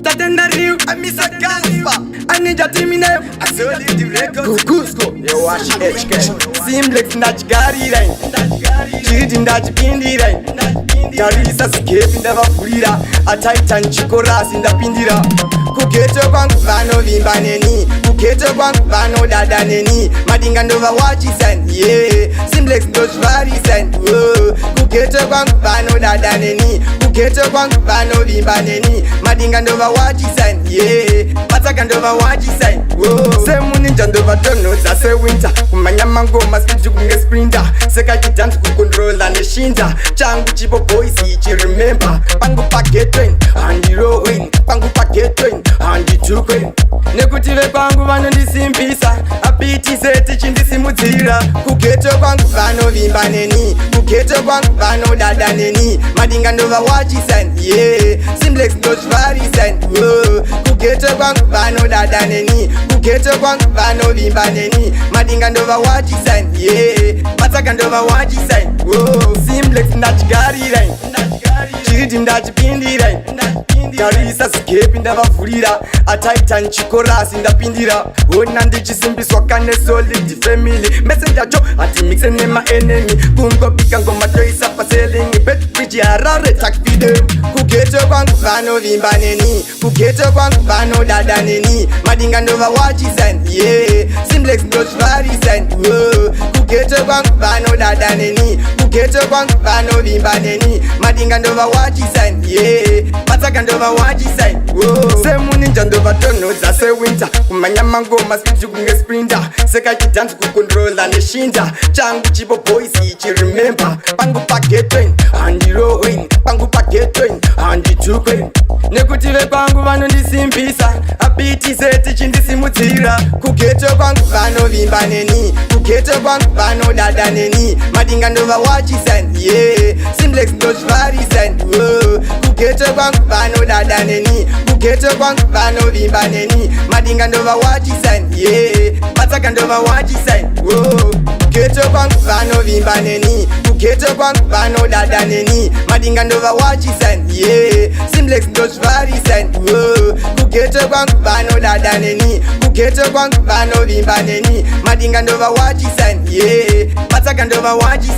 Tatenda Rio, I miss a Gangsta. I need your team in there. I saw the records. Cusco, you wash HK. Simplex Nachgari rain. Chidi Nachpindi rain. Karisa escape in the Vafurira. A Titan Chikoras in the Pindira. Kuketo Bank Vano Vimbaneni. Kuketo Bank Vano Dadaneni. Madingandova Wachi yeah. Simplex Doshvari send. Kuketo Bank Vano Dadaneni. Kuketo Bank Vano Vimbaneni. Madingandova Wachi yeah. Matakandova Wachi Semuni Jandova Tono, Zase Winter. Kumanyamango must be doing a sprinter. Seka Kitan to control and the Shinta. Changu Chipo boys, you remember. Pangu Packet train, and the rowing. Pangu Packet train, and the two queen. Nekutive Pangu Vano di Simpisa. A pity set teaching the Simutira. Kuketo Bank Vano Vimbaneni. Kuketo Bank Vano Dadaneni. Madingandova Wachi yeah. Simplex Doshvari send. Kuketo Bank Vano Dadaneni. Kuketo Bank Vano Vimbaneni. Madingandova Wachi yeah. Matakandova Wachi Simplex Nachgari rain. Chidi Nachpindi rain. Karisa escape in the Vafurira. A Titan Chikoras in the Pindira. Onandi Chisimbiswa Kane solid family. Messenger Joe ati mixen my enemy. Kungo Pikango Matoisa selling bet Pichi Arare tak fide. Kuketo Bank Vano Vimbaneni. Kuketo Bank Vano Dadaneni. Madingandova Wachi yeah. Simplex Doshvari send. Kuketo Bank Vano Dadaneni. Kuketo Bank Vano Vimbaneni. Madingandova Wachi yeah. Matakandova Wachi Semuni Jandova Tono, Zase Winter. Kumanyamango must be doing a sprinter. Seka Kitan to control and the Shinta. Changu Chipo boys, you remember. Pangu Packet train, and the rowing. Pangu Packet train, and the two queen. Nekutive Pangu Vano di Simpisa. A pity set teaching the Simutira. Kuketo Bank Vano Vimbaneni. Kuketo Bank Vano Dadaneni. Madingandova Wachi yeah. Simplex Doshvari send. Kuketo Bank Vano Dadaneni. Kuketo Bank Vano Vimbaneni. Madingandova Wachi yeah. Matakandova Wachi Kuketo Bank Vano Vimbaneni. Kuketo Bank Vano Dadaneni. Madingandova Wachi yeah. Simplex Doshvari send. Kuketo Bank Vano Dadaneni. Kuketo Bank Vano Vimbaneni. Madingandova Wachi yeah. Matakandova Wachi